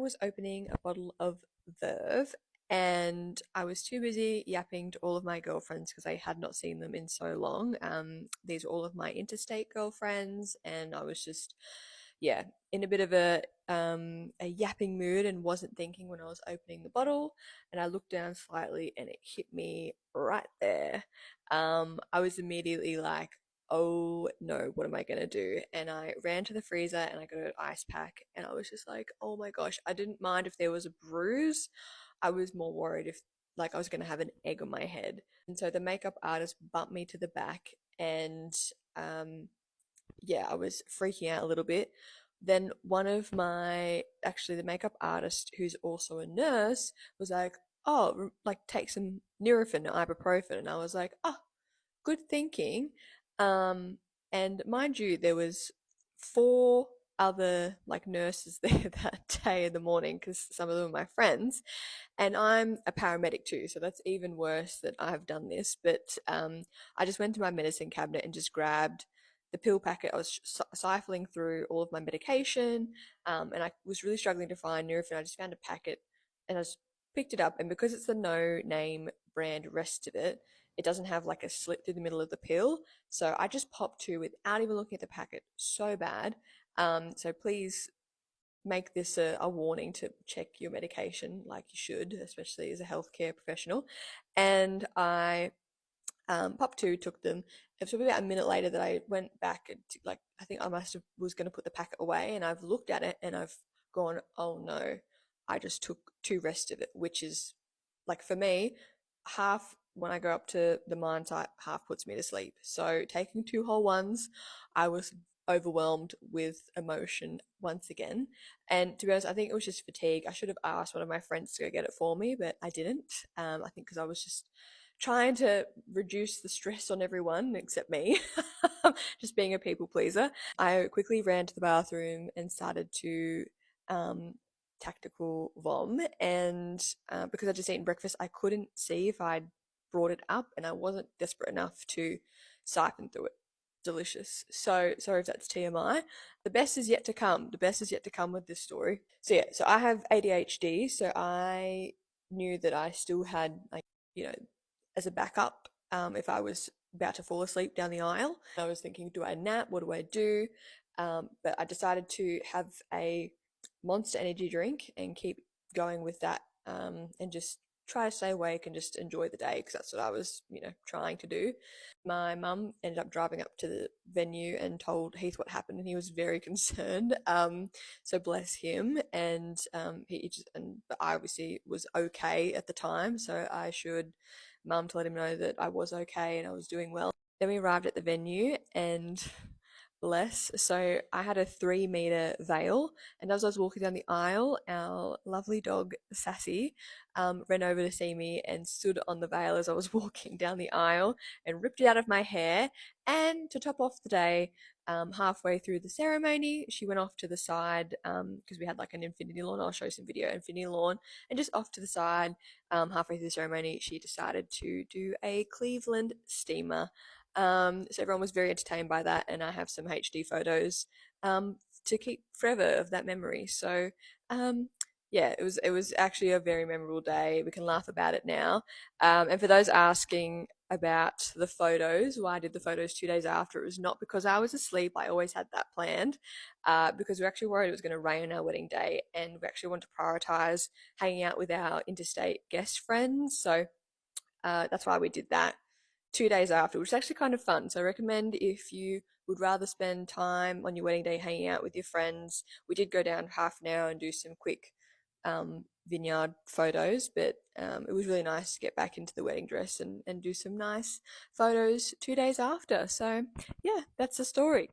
was opening a bottle of Verve and I was too busy yapping to all of my girlfriends because I had not seen them in so long. These are all of my interstate girlfriends, and I was just, yeah, in a bit of a yapping mood and wasn't thinking when I was opening the bottle. And I looked down slightly and it hit me right there. I was immediately like, oh no, what am I gonna do? And I ran to the freezer and I got an ice pack, and I was just like, oh my gosh, I didn't mind if there was a bruise. I was more worried if like I was gonna have an egg on my head. And so the makeup artist bumped me to the back, and um yeah, I was freaking out a little bit. Then one of my, actually the makeup artist who's also a nurse, was like, oh, like take some Nurofen or ibuprofen. And I was like, oh, good thinking. Um, and mind you, there was four other like nurses there that day in the morning because some of them are my friends, and I'm a paramedic too, so that's even worse that I've done this. But I just went to my medicine cabinet and just grabbed the pill packet. I was siphoning through all of my medication, and I was really struggling to find Nurofen. I just found a packet and I just picked it up, and because it's the no name brand rest of it, it doesn't have like a slit through the middle of the pill. So I just popped two without even looking at the packet. So bad. So please make this a warning to check your medication like you should, especially as a healthcare professional. And I popped two, took them. It was about a minute later that I went back and like I think I must have was going to put the packet away, and I've looked at it and I've gone, oh no, I just took two rest of it, which is like for me, half when I go up to the mine site, half puts me to sleep. So taking two whole ones, I was overwhelmed with emotion once again. And to be honest, I think it was just fatigue. I should have asked one of my friends to go get it for me, but I didn't. I think because I was just trying to reduce the stress on everyone except me, just being a people pleaser. I quickly ran to the bathroom and started to um, tactical vom, and because I'd just eaten breakfast, I couldn't see if I'd brought it up, and I wasn't desperate enough to siphon through it. Delicious. So sorry if that's TMI. The best is yet to come. The best is yet to come with this story. So yeah, so I have ADHD, so I knew that I still had like, you know, as a backup, if I was about to fall asleep down the aisle. I was thinking, do I nap? What do I do? But I decided to have a Monster energy drink and keep going with that, and just try to stay awake and just enjoy the day because that's what I was, trying to do. My mum ended up driving up to the venue and told Heath what happened, and he was very concerned. So bless him. And he just, and but I obviously was okay at the time, so I should mum to let him know that I was okay and I was doing well. Then we arrived at the venue, and bless. So I had a 3 meter veil, and as I was walking down the aisle, our lovely dog Sassy ran over to see me and stood on the veil as I was walking down the aisle and ripped it out of my hair. And to top off the day, halfway through the ceremony, she went off to the side because we had like an infinity lawn. I'll show some video infinity lawn, and just off to the side, halfway through the ceremony, she decided to do a Cleveland steamer. So everyone was very entertained by that, and I have some HD photos to keep forever of that memory. So yeah, it was actually a very memorable day. We can laugh about it now. And for those asking about the photos, why I did the photos 2 days after, it was not because I was asleep. I always had that planned, because we were actually worried it was going to rain on our wedding day, and we actually wanted to prioritize hanging out with our interstate guest friends. So that's why we did that 2 days after, which is actually kind of fun. So I recommend if you would rather spend time on your wedding day hanging out with your friends. We did go down half an hour and do some quick vineyard photos, but it was really nice to get back into the wedding dress and do some nice photos 2 days after. So yeah, that's the story.